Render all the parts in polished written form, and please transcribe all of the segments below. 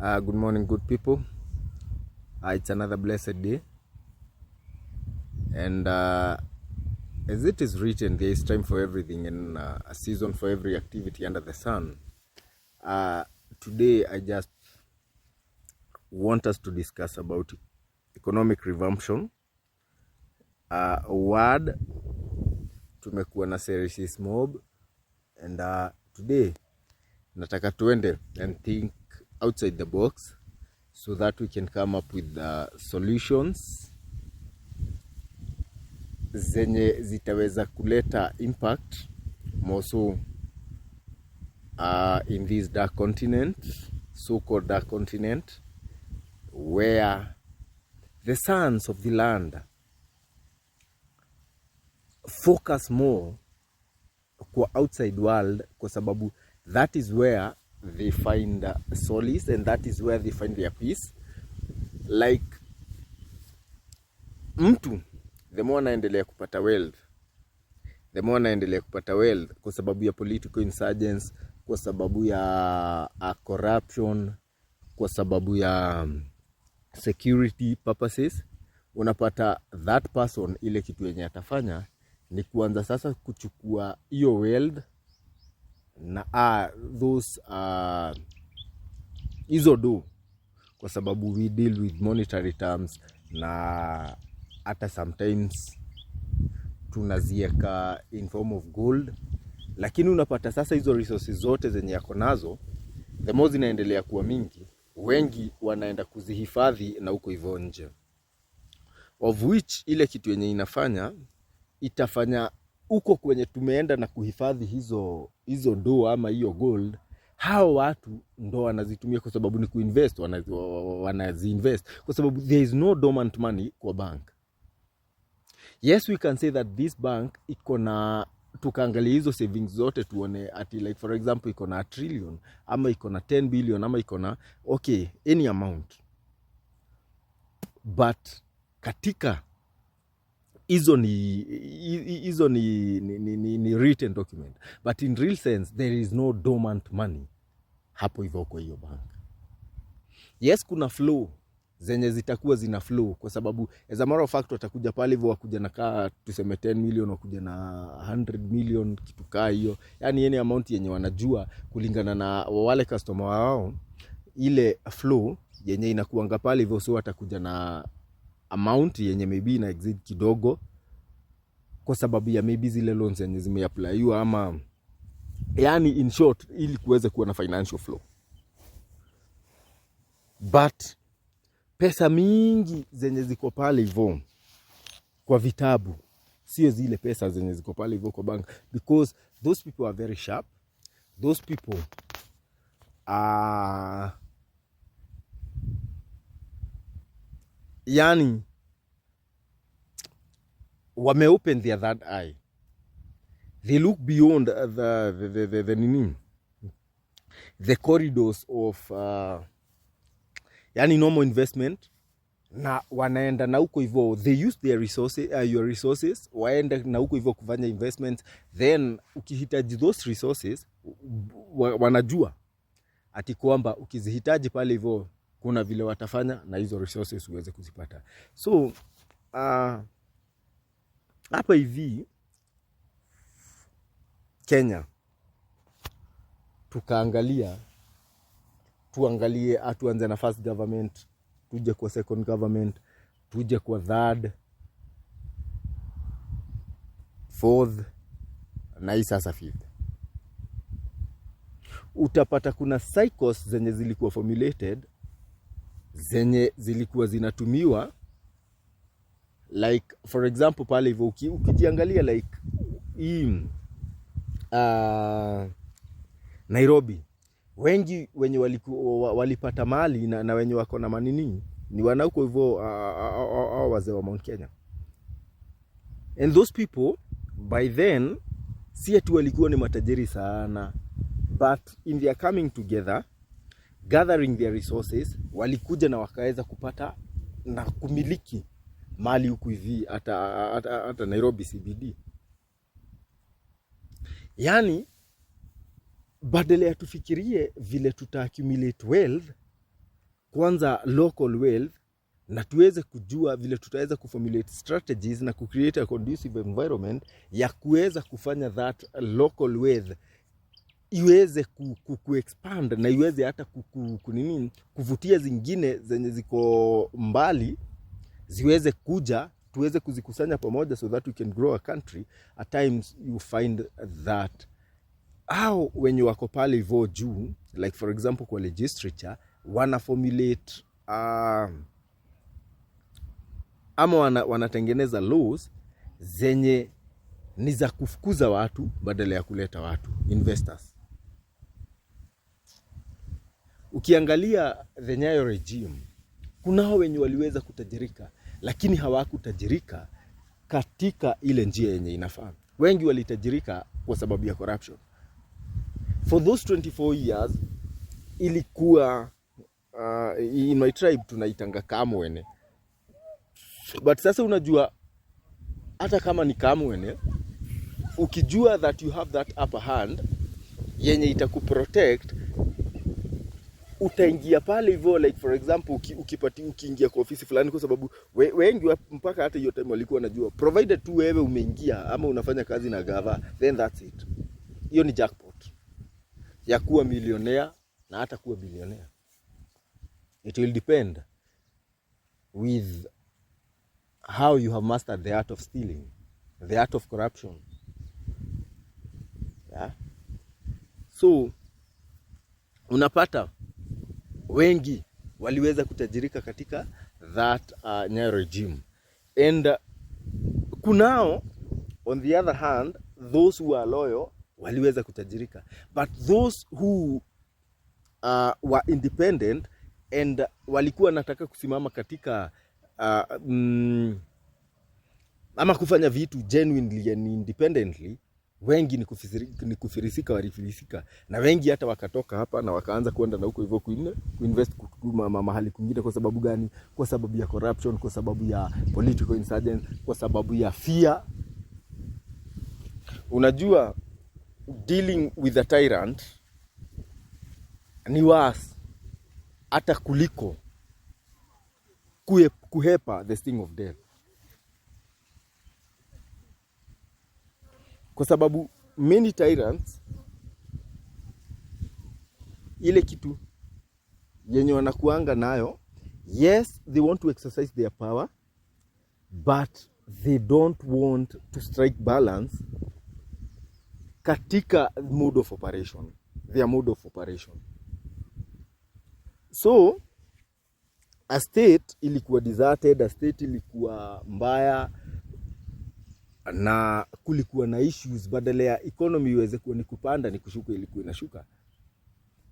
Good morning, good people. It's another blessed day, and as it is written, there is time for everything and a season for every activity under the sun. Today, I just want us to discuss about economic revampion. Word tumekuwa na series mob, and today nataka tuende and think outside the box so that we can come up with solutions zenye zitaweza kuleta impact more so in this dark continent, so-called dark continent, where the sons of the land focus more kwa outside world, kwa sababu that is where they find solace and that is where they find their peace. Like mtu the more anaendelea kupata wealth, kwa sababu ya political insurgents, kwa sababu ya corruption, kwa sababu ya security purposes, unapata that person ile kitu yenye atafanya ni kuanza sasa kuchukua hiyo wealth na those hizo do, kwa sababu we deal with monetary terms na hata sometimes tunazieka in form of gold. Lakini unapata sasa hizo resources zote zenye yako nazo, the more zinaendelea kuwa mingi, wengi wanaenda kuzihifadhi na huko hivyo nje, of which ile kitu yenye itafanya uko kwenye tumeenda na kuhifadhi hizo do ama hiyo gold, hao watu ndo wanazitumia kwa sababu ni kuinvest, wanaziinvest kwa sababu there is no dormant money kwa bank. Yes, we can say that this bank iko na, tukaangalia hizo savings zote tuone ati like for example iko na 1 trillion ama iko na 10 billion ama iko na okay any amount, but katika hizo ni written document, but in real sense there is no dormant money hapo hivyo kwa hiyo bank. Yes, kuna flow zenye zitakuwa zina flow, kwa sababu as a matter of fact watakuja pale hivyo, wakuja na kaa tuseme 10 million, wakuja na 100 million, kitu kaa hiyo, yani any amount yenye wanajua kulingana na wale customer wao, ile flow yenye inakuanga pale hivyo, so watakuja na amount yenye maybe ina exceed kidogo kwa sababu ya maybe zile loans zenye zimeapply ama yani in short ili kuweze kuwa na financial flow. But pesa mingi zenye ziko pale hivyo kwa vitabu sio zile pesa zenye ziko pale hivyo kwa bank, because those people are very sharp. Those people are yani wame open their third eye. They look beyond the corridors of yani normal investment, na wanaenda na huko hivyo, they use their resources, your resources, waenda na huko hivyo kufanya investments. Then ukihitaji those resources, wanajua ati kwamba ukizihitaji pale hivyo kuna vile watafanya na hizo resources uweze kuzipata. So hapa hivi Kenya tuangalie atuanze na first government, tuje kwa second government, tuje kwa third, fourth na hii sasa fifth. Utapata kuna cycles zenye zilikuwa formulated, zenye zilikuwa zinatumiwa, like for example pale hivyo ukijiangalia like Nairobi, wengi wenye walipata mali na wenye wako na manini ni wanauko hivyo wazee wa Mount Kenya. And those people by then si ati walikuwa ni matajiri sana, but in their coming together, gathering their resources, walikuja na wakaweza kupata na kumiliki mali huku hivi hata Nairobi CBD. Yani badala ya tufikirie vile tuta accumulate wealth, kwanza local wealth, na tuweze kujua vile tutaweza kuformulate strategies na kucreate a conducive environment ya kuweza kufanya that local wealth iweze kuexpand na iweze hata kuvutia zingine zenye ziko mbali ziweze kuja, tuweze kuzikusanya pamoja so that we can grow a country. At times you find that how when you wako pale hivyo juu, like for example kwa legislature, wana formulate ama wanatengeneza laws zenye ni za kufukuza watu badala ya kuleta watu, investors. Ukiangalia the Nyayo regime, kunao wenye waliweza kutajirika, lakini hawakutajirika katika ile njia yenye inafaa. Wengi walitajirika kwa sababu ya corruption. For those 24 years, ilikuwa in my tribe tunaitanga kamwene. But sasa unajua, hata kama ni kamwene, ukijua that you have that upper hand yenye itakuprotect, utaingia pale hivyo. Like for example, ukiingia kwa ofisi fulani, kwa sababu wengi mpaka hata hiyo time walikuwa wanajua, provided tu wewe umeingia ama unafanya kazi na gava, then that's it. Hiyo ni jackpot ya kuwa millionaire na hata kuwa billionaire. It will depend with how you have mastered the art of stealing, the art of corruption. Yeah? So unapata wengi waliweza kutajirika katika that Nyayo regime. And kunao on the other hand those who are loyal waliweza kutajirika, but those who were independent and walikuwa nataka kusimama katika ama kufanya vitu genuinely and independently, wengi ni kufirisika walifilisika, na wengi hata wakatoka hapa na wakaanza kuenda na huko hivyo kuinvest mahali kwingine. Kwa sababu gani? Kwa sababu ya corruption, kwa sababu ya political insurgency, kwa sababu ya fear. Unajua, dealing with a tyrant ni worse hata kuliko kuhepa the sting of death. Kwa sababu many tyrants, ile kitu yenye wanakuanga nayo, yes, they want to exercise their power, but they don't want to strike balance katika mode of operation, their mode of operation. So a state ilikuwa deserted, a state ilikuwa mbaya, na kulikuwa na issues, badala ya economy iweze kuwa ni kupanda ni kushuka, ilikuwa inashuka.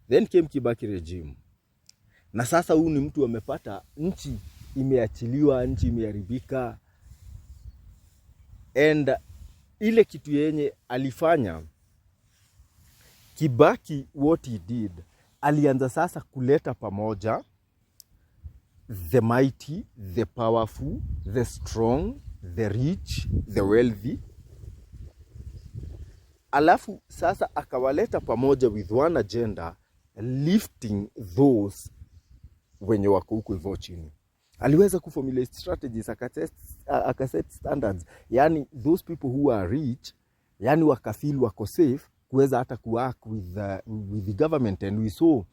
Then came Kibaki regime. Na sasa huyu ni mtu amepata nchi imeachiliwa, nchi imeharibika. And ile kitu yenye alifanya Kibaki, what he did, alianza sasa kuleta pamoja the mighty, the powerful, the strong, the rich, the wealthy. Alafu sasa akawaleta pamoja with one agenda, lifting those wenye wako huko hivyo chini. Aliweza kuformulate strategies, akaset standards. Yani those people who are rich, yani wakafeel wako safe kuweza hata kuwork with the government. And we saw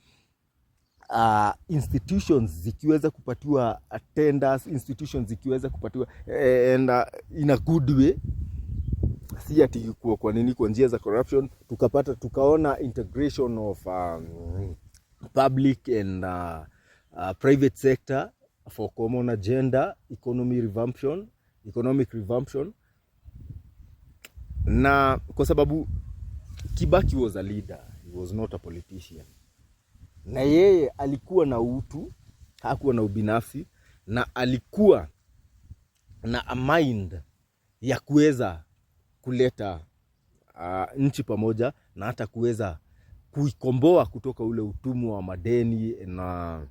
institutions zikiweza kupatiwa tenders, institutions zikiweza kupatiwa and in a good way, si ati kwa nini kwa njia za corruption. Tukaona integration of public and private sector for common agenda, economic revamption. Na kwa sababu Kibaki was a leader, he was not a politician. Na yeye alikuwa na utu, hakuwa na ubinafsi, na alikuwa na a mind ya kuweza kuleta nchi pamoja, na hata kuweza kuikomboa kutoka ule utumwa wa madeni, na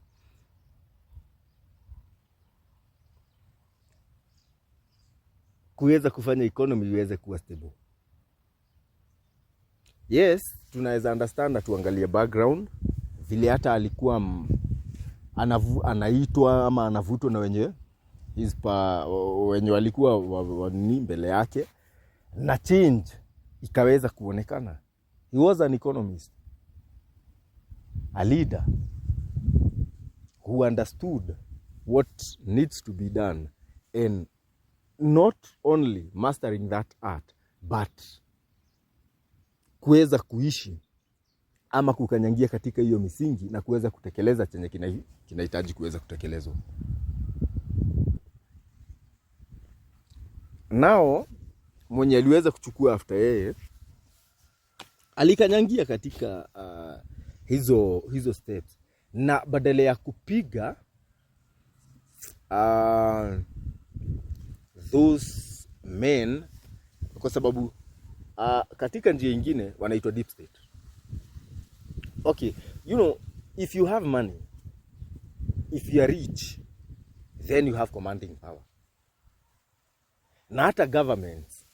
kuweza kufanya economy iweze kuwa stable. Yes, tunaweza understand na tuangalie background vile hata alikuwa anaitwa ama anavutwa na wenye walikuwa ni mbele yake, na change ikaweza kuonekana. He was an economist, a leader who understood what needs to be done, and not only mastering that art, but kuweza kuishi ama kukanyangia katika hiyo misingi na kuweza kutekeleza chenye kinahitaji kuweza kutekelezwa. Nao mwenye aliweza kuchukua after yeye alikanyangia katika hizo steps, na badala ya kupiga those men, kwa sababu katika njia nyingine wanaitwa deep state. Okay, if you have money, if you are rich, then you have commanding power. Na hata governments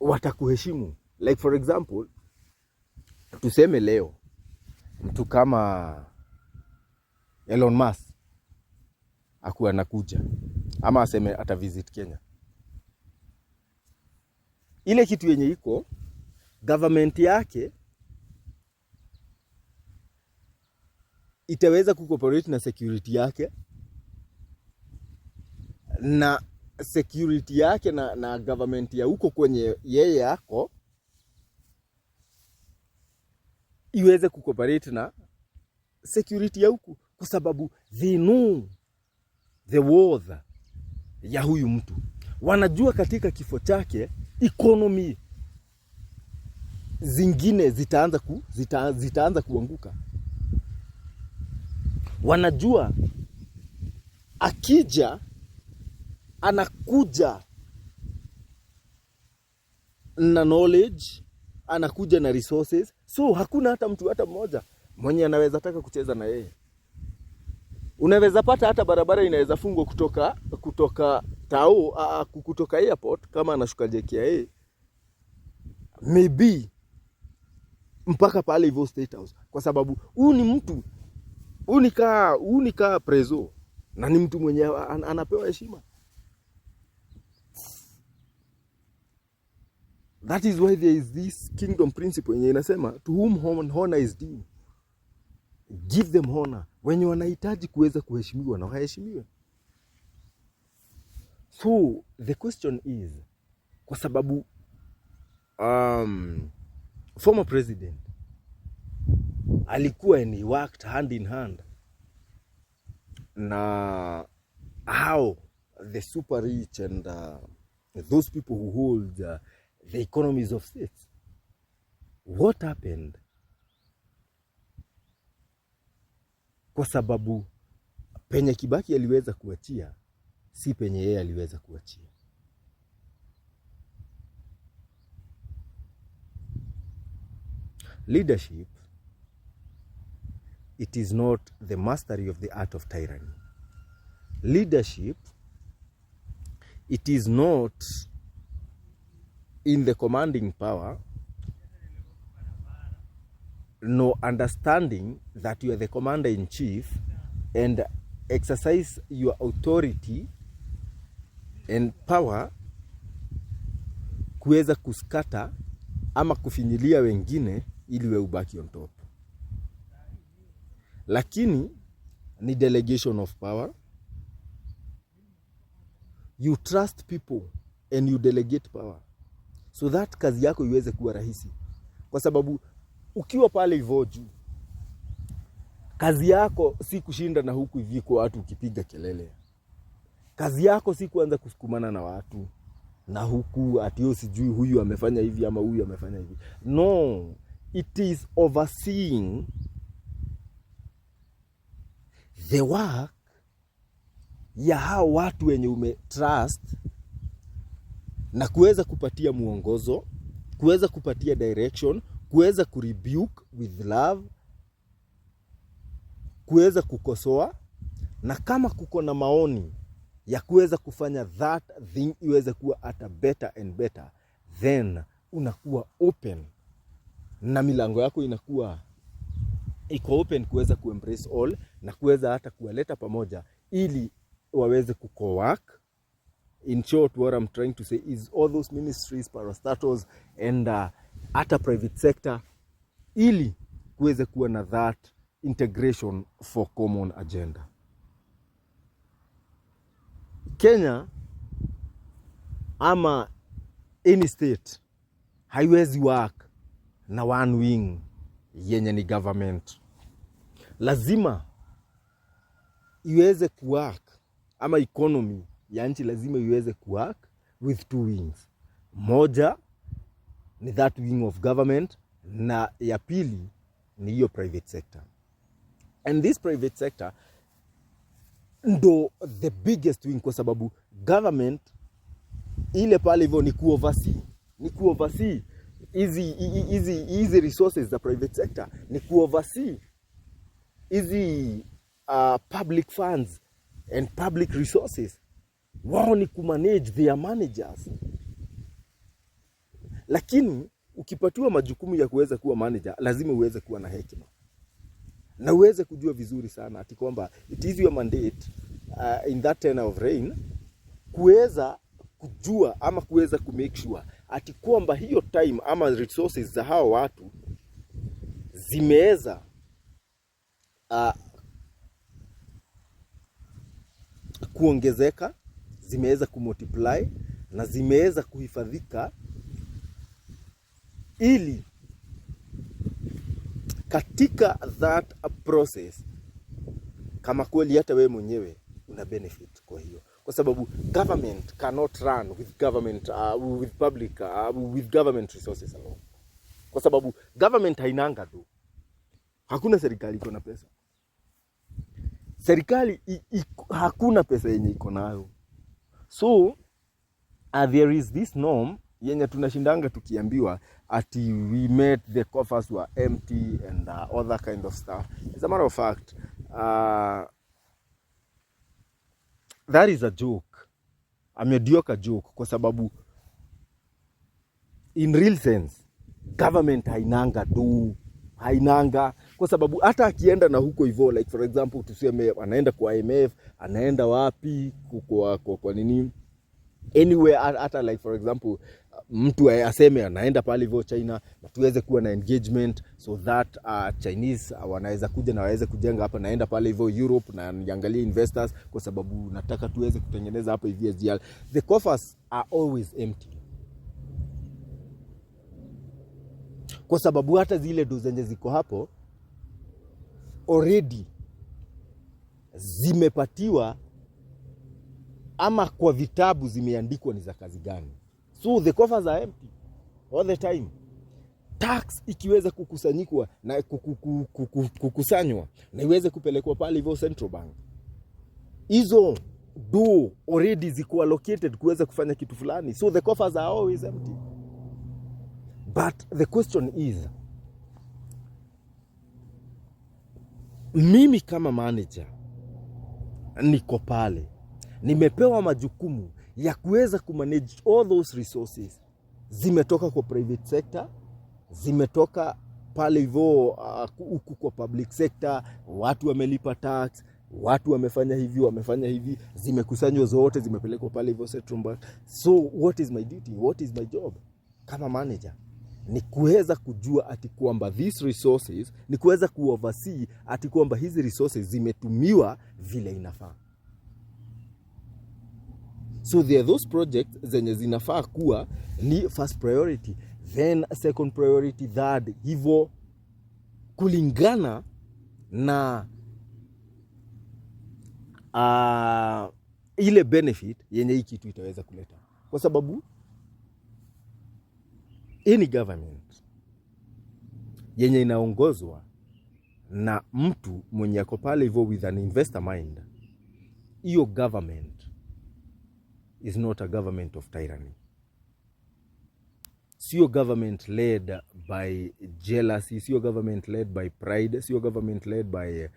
watakuheshimu. Like for example, tuseme leo mtu kama Elon Musk akuwa anakuja ama aseme ata visit Kenya. Ile kitu yenye iko government yake itaweza kucooperate na security yake, na security yake na government ya huko kwenye yeye yako iweze kucooperate na security ya huko, kwa sababu they know the worth ya huyu mtu. Wanajua katika kifo chake economy zingine zitaanza kuanguka. Wanajua akija anakuja na knowledge, anakuja na resources, so hakuna hata mtu hata mmoja mwenye anaweza taka kucheza na yeye. Unaweza pata hata barabara inaweza fungwa kutoka kutoka airport kama anashuka JKIA, maybe mpaka pale hivyo State House, kwa sababu huyu ni mtu unika prezo, na ni mtu mwenye anapewa heshima. That is why there is this kingdom principle yenye inasema to whom honor is due, give them honor. Wenye wanahitaji kuweza kuheshimiwa na waheshimiwe. So the question is, kwa sababu former president alikuwa and he worked hand in hand na how the super rich and those people who hold the economies of states. What happened? Kwa sababu penye Kibaki aliweza kuachia si penye yeye aliweza kuachia. Leadership, it is not the mastery of the art of tyranny. Leadership, it is not in the commanding power, no understanding that you are the commander-in-chief and exercise your authority and power kuweza kuskata ama kufinyilia wengine ili we ubaki on top. Lakini ni delegation of power. You trust people and you delegate power, so that kazi yako iweze kuwa rahisi. Kwa sababu ukiwa pale hivyo juu, kazi yako si kushinda na huku hivi kwa watu ukipiga kelele. Kazi yako si kuanza kusukumana na watu na huku atio sijui huyu amefanya hivi ama huyu amefanya hivi. No, it is overseeing the work ya hao watu wenye umetrust, na kuweza kupatia muongozo, kuweza kupatia direction, kuweza kurebuke with love, kuweza kukosoa, na kama kuko na maoni ya kuweza kufanya that thing iweze kuwa at a better and better, then unakuwa open na milango yako inakuwa iko open kuweza kuembrace all na kuweza hata kuwaleta pamoja ili waweze kucowork. In short, what I'm trying to say is all those ministries, parastatals and hata private sector, ili kuweze kuwa na that integration for common agenda. Kenya ama any state haiwezi work na one wing yenye ni government. Lazima iweze kuwork, ama economy ya nchi lazima iweze kuwork with two wings. Moja ni that wing of government na ya pili ni hiyo private sector. And this private sector ndo the biggest wing, kwa sababu government ile pale hivyo ni kuoversee hizi resources za private sector, ni kuoversee hizi public funds and public resources. Wao ni kumanage, they are managers. Lakini ukipatiwa majukumu ya kuweza kuwa manager, lazima uweze kuwa na hekima na uweze kujua vizuri sana ati kwamba it is your mandate in that tenor of reign kuweza kujua ama kuweza kumake sure ati kwamba hiyo time ama resources za hao watu zimeweza kuongezeka, zimeweza kumultiply na zimeweza kuhifadhika, ili katika that process kama kweli hata wewe mwenyewe una benefit. Kwa hiyo, kwa sababu government cannot run with government with public with government resources alone. Kwa sababu government hainanga tu, hakuna serikali iko na pesa. Serikali hakuna pesa yenye iko nayo. So there is this norm yenye tunashindanga tukiambiwa ati we met the coffers were empty and all that kind of stuff. As a matter of fact, that is a joke, a mediocre joke, kwa sababu in real sense government hainanga, kwa sababu hata akienda na huko hivyo, like for example tuseme anaenda kwa IMF, anaenda wapi kwa nini anywhere, hata like for example mtu aseme anaenda pale hivyo China na tuweze kuwa na engagement so that Chinese wanaweza kuja na waweze kujenga hapa, naenda pale hivyo Europe na niangalie investors kwa sababu nataka tuweze kutengeneza hapa hivi SGR. The coffers are always empty, kwa sababu hata zile dozenye ziko hapo already zimepatiwa ama kwa vitabu zimeandikwa ni za kazi gani. So the coffers are empty all the time. Tax ikiweza kukusanyikwa na kukusanywa na iweze kupelekwa pale hivyo Central Bank, hizo do already ziko allocated kuweza kufanya kitu fulani. So the coffers are always empty. But the question is, mimi kama manager niko pale, nimepewa majukumu ya kuweza kumanage all those resources. Zimetoka kwa private sector, zimetoka pale hivyo huku kwa public sector, watu wamelipa tax, watu wamefanya hivi, zimekusanywa zote, zimepelekwa pale hivyo Central Bank. So what is my duty? What is my job kama manager? Ni kuweza kujua ati kwamba these resources, ni kuweza kuoversee ati kwamba hizi resources zimetumiwa vile inafaa. So there are those projects zenye zinafaa kuwa ni first priority, then second priority, third, hivyo kulingana na ile benefit yenye hii kitu itaweza kuleta. Kwa sababu any government yenye inaongozwa na mtu mwenye ako pale hivyo with an investor mind, hiyo government is not a government of tyranny. Sio government led by jealousy, sio government led by pride, sio government led by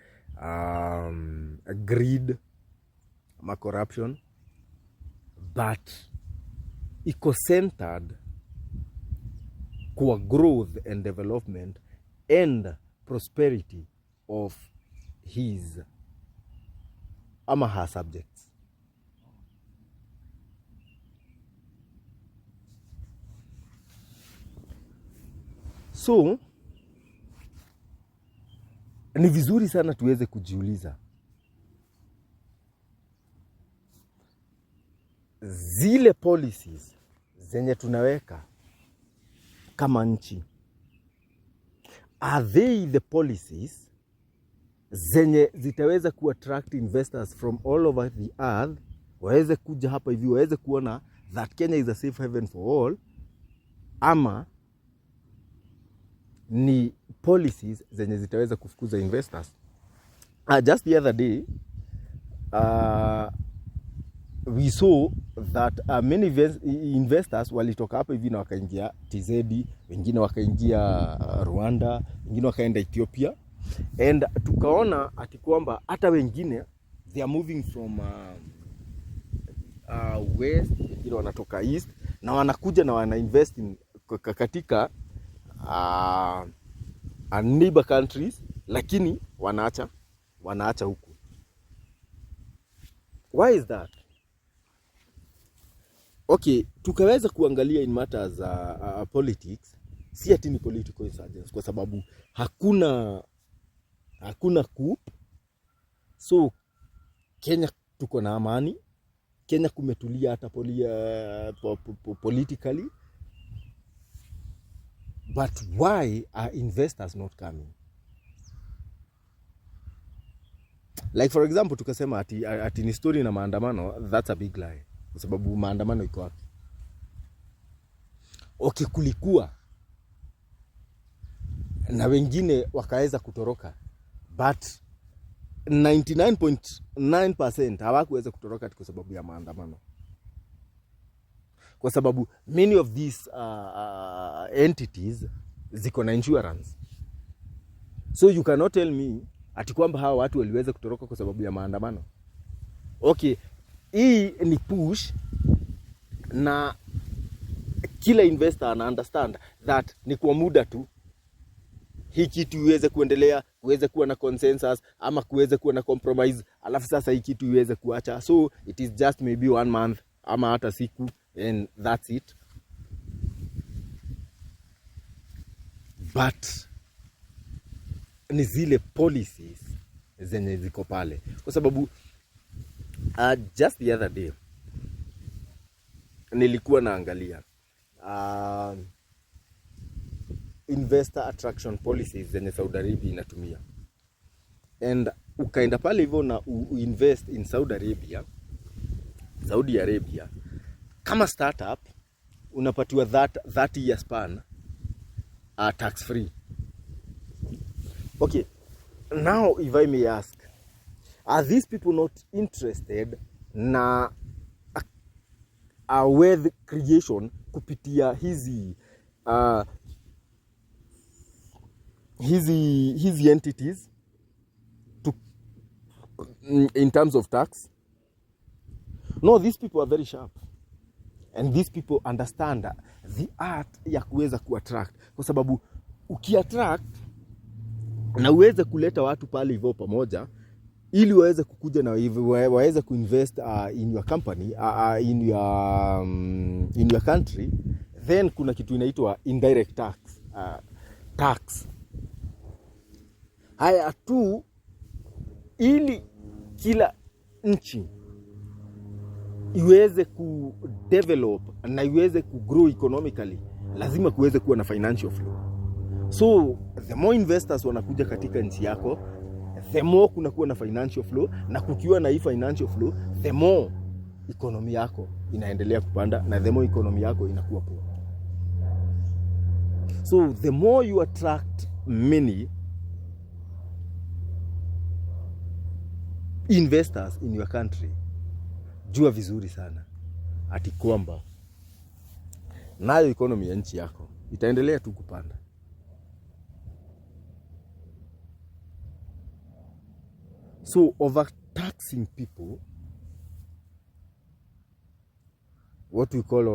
greed or corruption, but iko centered kwa growth and development and prosperity of his ama her subjects. So ni vizuri sana tuweze kujiuliza zile policies zenye tunaweka kama nchi, are they the policies zenye zitaweza attract investors from all over the earth, waweze kuja hapa hivi, waweze kuona that Kenya is a safe haven for all, ama ni policies zenye zitaweza kufukuza investors? Just the other day we saw that many investors walitoka hapa hivi na wakaingia TZ, wengine wakaingia Rwanda, wengine wakaenda Ethiopia, and tukaona ati kwamba hata wengine they are moving from west, wengine wanatoka east na wanakuja na wana invest in katika neighbor countries, lakini wanaacha huku. Why is that? Okay, tukaweza kuangalia in matters politics, si ati ni political insurgents, kwa sababu hakuna coup. So Kenya tuko na amani, Kenya kumetulia hata politically. But why are investors not coming? Like for example, tukasema ati ni story na maandamano, that's a big lie. Kwa sababu maandamano iko wapi? Okay, kulikuwa na wengine wakaweza kutoroka, but 99.9% hawakuweza kutoroka kwa sababu ya maandamano. Kwa sababu many of these entities ziko na insurance. So you cannot tell me ati kwamba hawa watu waliweza kutoroka kwa sababu ya maandamano. Okay, hii ni push, na kila investor ana understand that ni kwa muda tu. Hii kitu iweze kuendelea, kuweze kuwa na consensus ama kuweze kuwa na compromise, alafu sasa hii kitu iweze kuacha. So it is just maybe 1 month ama hata siku, and that's it. But ni zile policies zenye ziko pale. Kwa sababu just the other day nilikuwa naangalia investor attraction policies zenye Saudi Arabia inatumia, and ukaenda pale hivyo na invest in Saudi Arabia kama startup, unapatiwa 30 year span tax free. Okay, now if I may ask, are these people not interested na wealth creation kupitia hizi entities in terms of tax? No, these people are very sharp, and these people understand the art ya kuweza kuattract, kwa sababu ukiattract na uweze kuleta watu pale hivyo pamoja, ili waweze kukuja na waweze kuinvest in your company, in your country, then kuna kitu inaitwa indirect tax. Haya tu, ili kila nchi iweze kudevelop na iweze kugrow economically, lazima kuweze kuwa na financial flow. So the more investors wanakuja katika nchi yako, the more kuna kuwa na financial flow, na kukiwa na hii financial flow, the more economy yako inaendelea kupanda, na the more economy yako inakuwa poa. So the more you attract many investors in your country, jua vizuri sana ati kwamba nayo economy ya nchi yako itaendelea tu kupanda. So overtaxing people, what we call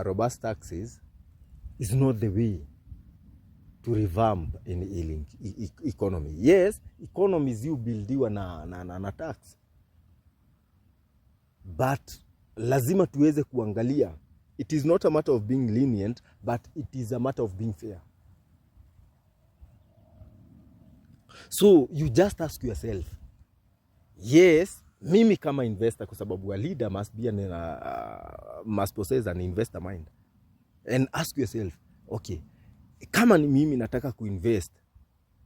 robust taxes, is not the way to revamp in economy. Yes, economies buildiwa na tax, but lazima tuweze kuangalia, it is not a matter of being lenient, but it is a matter of being fair. So you just ask yourself, yes, mimi kama investor, kwa sababu a leader must possess an investor mind, and ask yourself, okay, kama ni mimi nataka kuinvest,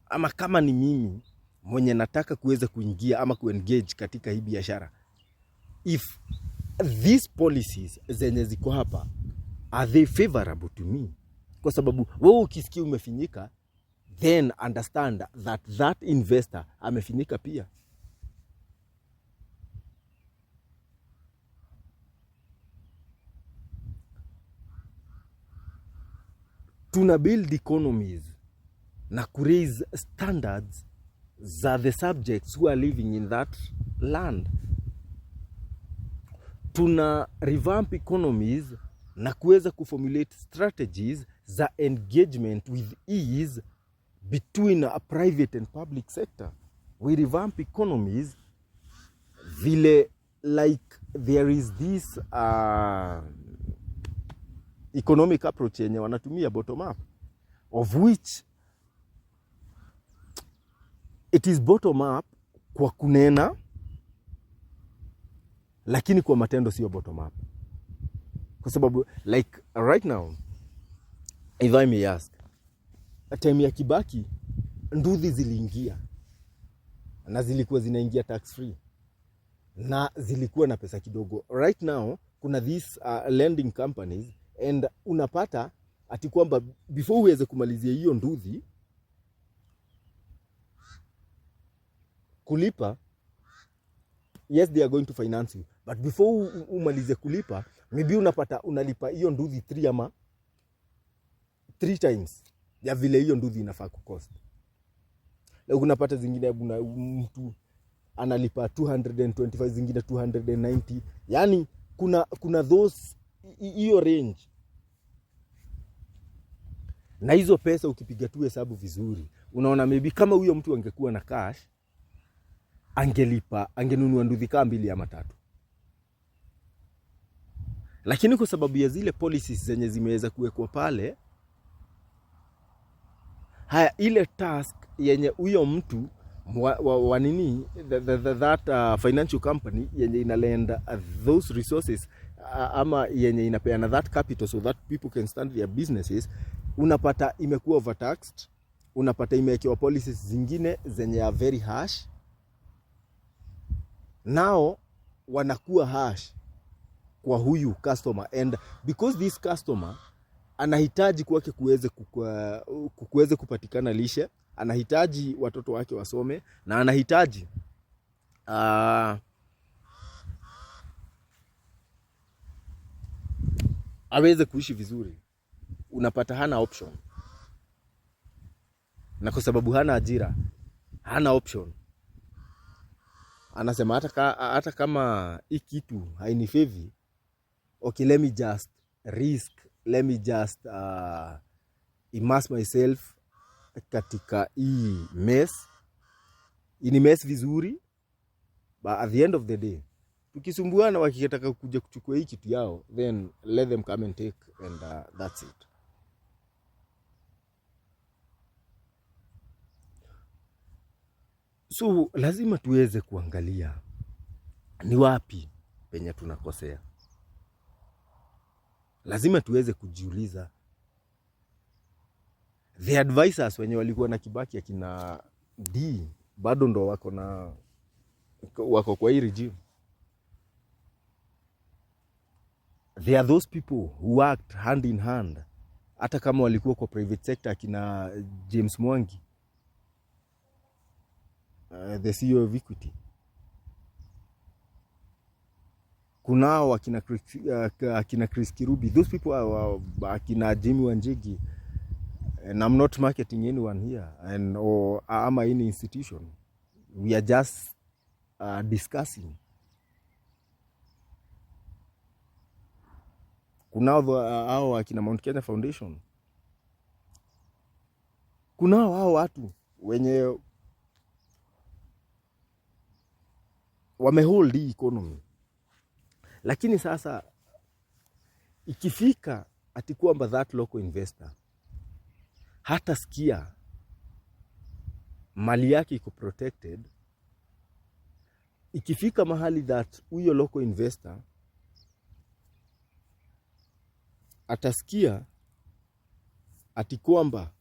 ama kama ni mimi mwenye nataka kuweza kuingia ama kuengage katika hii biashara, if these policies zenye ziko hapa, are they favorable to me? Kwa sababu wewe ukisikia umefinyika, then understand that investor amefinyika pia. Tuna build economies na raise standards za the subjects who are living in that land. Tuna revamp economies na kuweza kuformulate strategies za engagement with ease between a private and public sector. We revamp economies vile, like there is this economic approach yenye wanatumia bottom up, of which it is bottom up kwa kunena, lakini kwa matendo sio bottom up. Kwa sababu like right now, if I may ask, time ya Kibaki nduthi ziliingia na zilikuwa zinaingia tax free na zilikuwa na pesa kidogo. Right now kuna these lending companies, and unapata ati kwamba before uweze kumalizia hiyo nduthi kulipa, yes they are going to finance you, but before umalize kulipa, maybe unapata unalipa hiyo nduthi 3 ama 3 times ya vile hiyo nduthi inafaa kukost. Leo unapata zingine mtu analipa 225, zingine 290. Yani kuna those hiyo range. Na hizo pesa ukipiga tu hesabu vizuri, unaona maybe kama huyo mtu angekuwa na cash, angenunua nduthi kama 2 ama 3. Lakini kwa sababu ya zile policies zenye zimeweza kuwekwa pale, haya ile task yenye huyo mtu wa nini, that financial company yenye inalenda those resources, ama yenye inapeana that capital so that people can start their businesses, unapata imekuwa overtaxed, unapata imewekewa policies zingine zenye are very harsh. Now wanakuwa harsh kwa huyu customer, and because this customer anahitaji kwake kuweze kupatikana lishe, anahitaji watoto wake wasome, na anahitaji aweze kuishi vizuri, unapata hana option. Na kwa sababu hana ajira, hana option, anasema hata kama hii kitu hainifevi, okay, let me just risk, let me just immerse myself katika hii mess, ini mess vizuri, but at the end of the day tukisumbuana wakitaka kuja kuchukua hii kitu yao, then let them come and take, and that's it. So lazima tuweze kuangalia ni wapi penye tunakosea. Lazima tuweze kujiuliza, the advisors wenye walikuwa na Kibaki akina D bado ndo wako kwa hii regime. There are those people who worked hand in hand, hata kama walikuwa kwa private sector, akina James Mwangi, the CEO of Equity. Kunao akina Chris Kirubi, those people are akina Jimmy Wanjigi, and I'm not marketing anyone here, or ama any institution. We are just discussing. Kunao akina Mount Kenya Foundation, kuna hao watu wenye wamehold hii economy, lakini sasa ikifika ati kwamba that local investor hata sikia mali yake iko protected, ikifika mahali that huyo local investor atasikia ati kwamba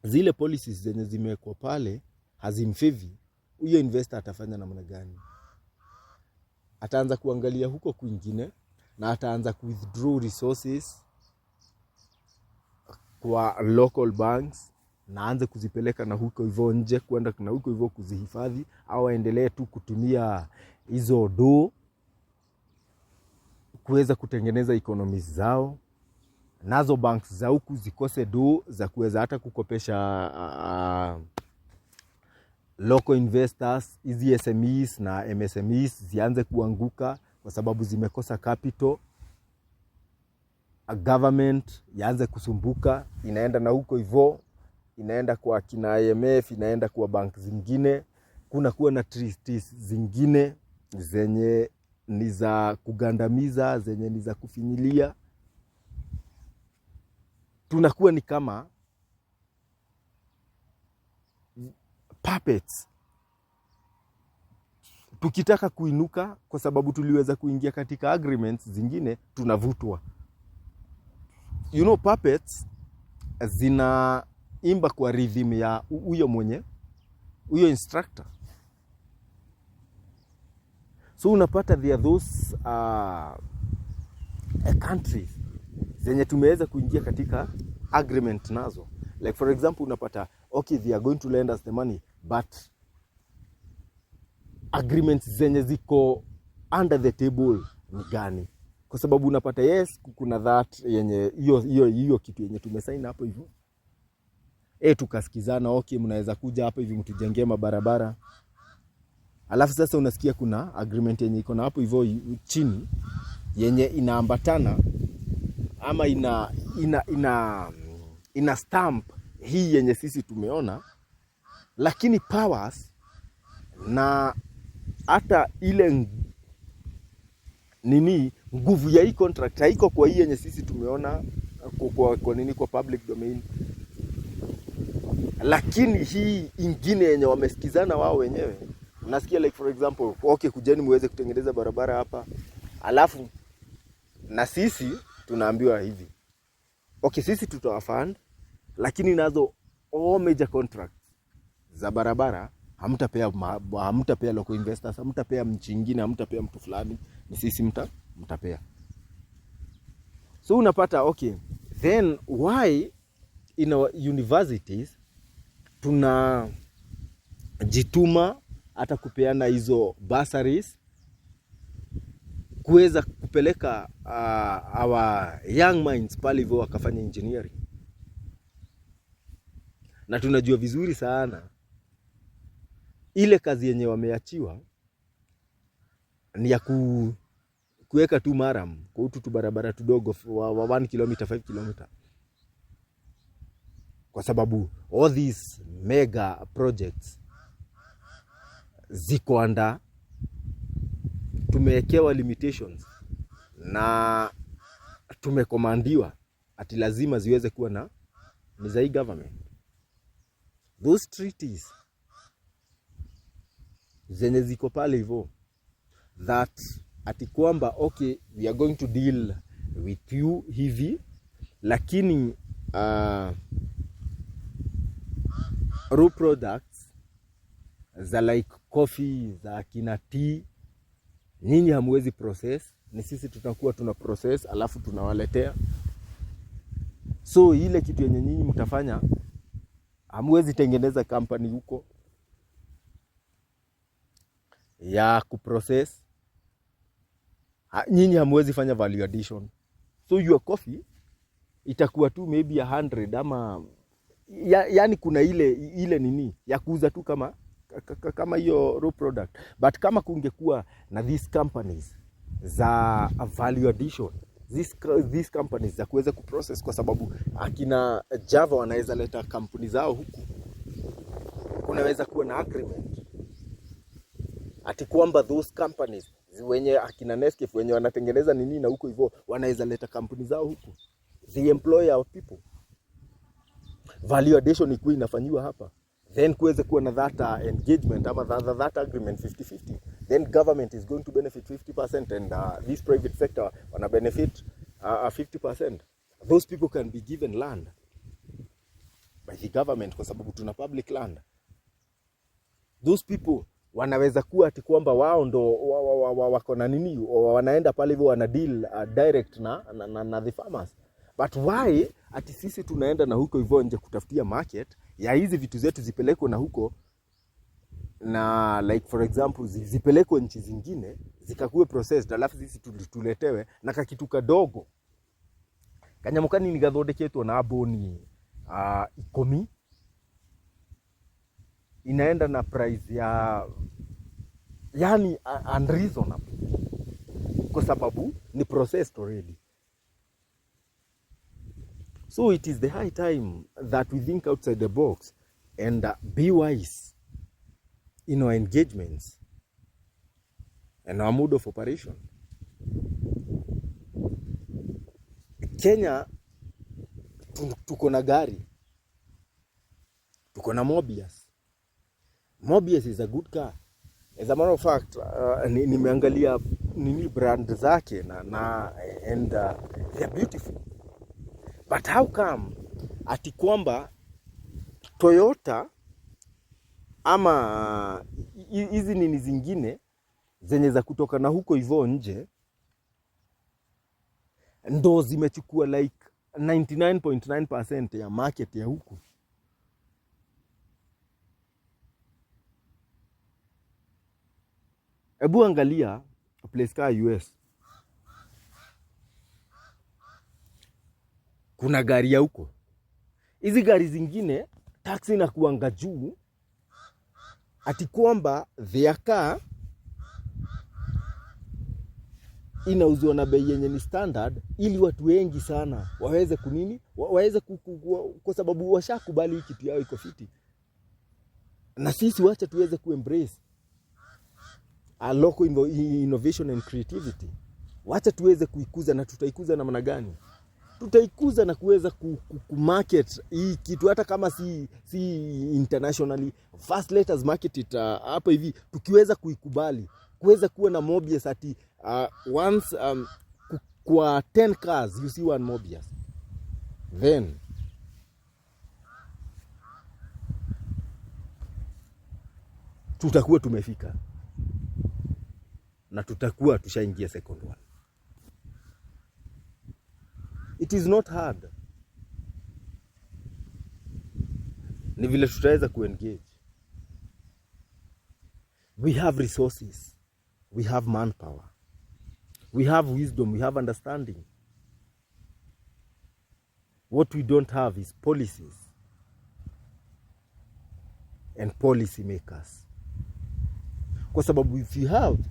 zile policies zenye zimewekwa pale hazimfevi, huyo investor atafanya namna gani? Ataanza kuangalia huko kwingine na ataanza ku withdraw resources kwa local banks na aanze kuzipeleka na huko hivyo nje, kwenda na huko hivyo kuzihifadhi, au aendelee tu kutumia hizo do kuweza kutengeneza economies zao, nazo banks za huku zikose do za kuweza hata kukopesha local investors. Hizi SMEs na MSMEs zianze kuanguka kwa sababu zimekosa capital. A government yaanze kusumbuka, inaenda na huko hivyo, inaenda kwa kina IMF, inaenda kwa bank zingine, kuna kuwa na treaties zingine zenye ni za kugandamiza, zenye ni za kufinyilia. Tunakuwa ni kama puppets tukitaka kuinuka, kwa sababu tuliweza kuingia katika agreements zingine, tunavutwa. You know, puppets zinaimba kwa rhythm ya huyo instructor. So unapata there are those countries zenye tumeweza kuingia katika agreement nazo. Like for example, unapata okay, they are going to lend us the money, but agreements zenye ziko under the table ni gani? Kwa sababu unapata yes, kuna that yenye hiyo kitu yenye tumesaini hapo hivyo. Tukasikizana, okay, mnaweza kuja hapa hivi mtujengee mabarabara. Alafu sasa unasikia kuna agreement yenye iko na hapo hivyo chini yenye inaambatana ama ina stamp hii yenye sisi tumeona, lakini powers na hata ile nguvu ya hii contract haiko kwa hii yenye sisi tumeona kwa public domain. Lakini hii ingine yenye wamesikizana wao wenyewe, unasikia like for example, okay, kujeni muweze kutengeneza barabara hapa, alafu na sisi tunaambiwa hivi, okay, sisi tutawafund, lakini nazo all major contracts za barabara hamtapea local investors, hamtapea mtu mwingine, hamtapea mtu fulani, ni sisi mtapea. So unapata okay, then why in our universities tunajituma hata kupeana hizo bursaries kuweza kupeleka our young minds pale hivyo wakafanya engineering. Na tunajua vizuri sana ile kazi yenye wameachiwa ni ya kuweka tu maram kwa utu tu barabara tudogo wa 1 kilometer 5 kilometer. Kwa sababu all these mega projects ziko under, tumewekewa limitations na tumekomandiwa ati lazima ziweze kuwa na mizai government. Those treaties zenye ziko pale hivyo that ati kwamba okay, we are going to deal with you hivi, lakini raw products za like coffee, za kina tea, nyinyi hamwezi process, ni sisi tutakuwa tuna process alafu tunawaletea. So ile kitu yenye nyinyi mtafanya, hamwezi tengeneza company huko ya kuprocess, nyinyi hamwezi fanya value addition. So your coffee itakuwa tu maybe 100 ama yani kuna ile nini ya kuuza tu kama hiyo raw product. But kama kungekuwa na these companies za value addition these companies za kuweza kuprocess, kwa sababu akina Java wanaweza leta kampuni zao huku. Kunaweza kuwa na agreement ati kwamba those companies wenye akina Nescafe wenye wanatengeneza nini na huko hivyo wanaweza leta kampuni zao huku, they employ our people, value addition ikuwa inafanywa hapa, then kuweze kuwa na that engagement ama that agreement 50-50, then government is going to benefit 50% and this private sector wana benefit 50%. Those people can be given land by the government kwa sababu tuna public land. Those people wanaweza kuwa ati kwamba wao ndo wako na nini, wanaenda pale hivyo wana deal direct na the farmers. But why ati sisi tunaenda na huko hivyo nje kutafutia market ya hizi vitu zetu zipelekwe na huko, na like for example zipelekwe nchi zingine zikakuwe processed, alafu sisi tuletewe na kakitu kadogo kanyamukani ni gathondeketwo na aboni ikomi inaenda na price ya yani unreasonable kwa sababu ni processed already. So it is the high time that we think outside the box and be wise in our engagements and our mode of operation. Kenya tuko na gari, tuko na Mobius. Mobius is a good car. As a matter of fact, nimeangalia nini brand zake and they are beautiful. But how come ati kwamba Toyota ama hizi nini zingine zenye za kutoka na huko hivyo nje ndo zimechukua like 99.9% ya market ya huku? Ebu angalia place ka US, kuna gari ya huko. Hizi gari zingine taxi na kuanga juu ati kwamba their car inauzwa na bei yenye ni standard ili watu wengi sana waweze kunini, waweze kwa sababu washakubali kitu yao iko fiti. Na sisi wacha tuweze kuembrace a local innovation and creativity. Wacha tuweze kuikuza, na tutaikuza namna gani? Tutaikuza na kuweza kumarket hii kitu hata kama si internationally. First let us market it hapa hivi, tukiweza kuikubali, kuweza kuwa na Mobius ati once kwa 10 cars you see one Mobius, then tutakuwa tumefika na tutakuwa tushaingia second one. It is not hard. Ni vile tutaweza kuengage. We have resources. We have manpower. We have wisdom. We have understanding. What we don't have is policies and policy makers. Kwa sababu if you have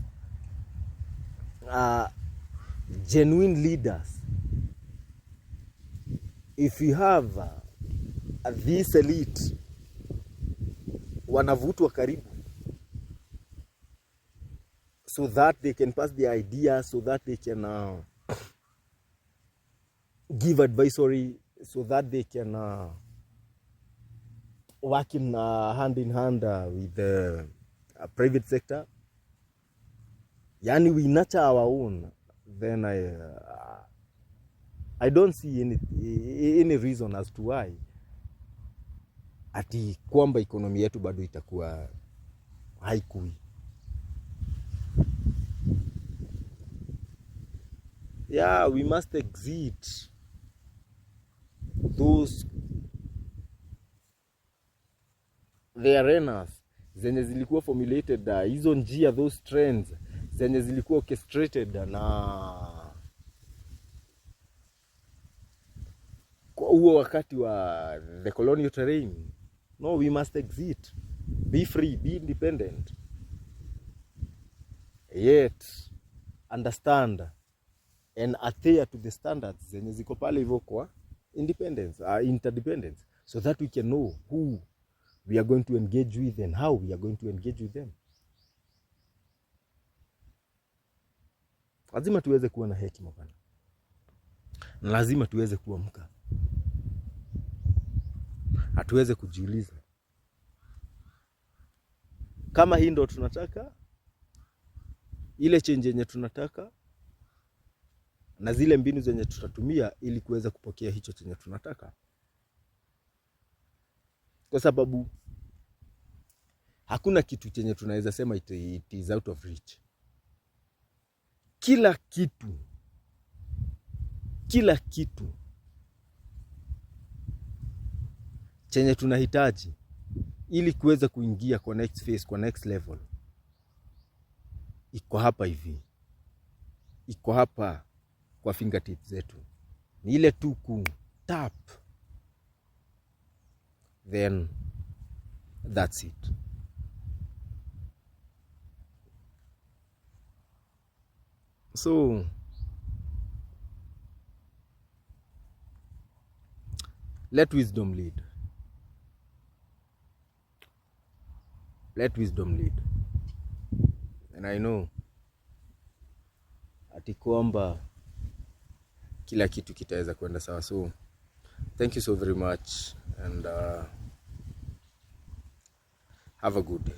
genuine leaders, if you have this elite wanavutwa karibu so that they can pass the ideas, so that they can give advisory, so that they can work in hand in hand with the private sector. Yani we nurture our own, then I don't see any reason as to why ati kwamba ekonomi yetu bado itakuwa haikui. Yeah, we must exit the arenas zenye zilikuwa formulated, hizo njia, those trends zenye zilikuwa orchestrated na kwa huo wakati wa the colonial terrain. No, we must exit, be free, be independent, yet understand and adhere to the standards zenye ziko pale hivyo kwa interdependence, so that we can know who we are going to engage with and how we are going to engage with them. Lazima tuweze kuwa na hekima bana. Na lazima tuweze kuamka. Hatuweze kujiuliza kama hii ndo tunataka, ile change yenye tunataka, na zile mbinu zenye tutatumia ili kuweza kupokea hicho chenye tunataka. Kwa sababu hakuna kitu chenye tunaweza sema it is out of reach. Kila kitu chenye tunahitaji ili kuweza kuingia kwa next phase, kwa next level, iko hapa hivi. Iko hapa kwa fingertips zetu. Ni ile tu ku tap, then that's it. So let wisdom lead. Let wisdom lead. And I know ati kwamba kila kitu kitaweza kwenda sawa. So thank you so very much, and have a good day.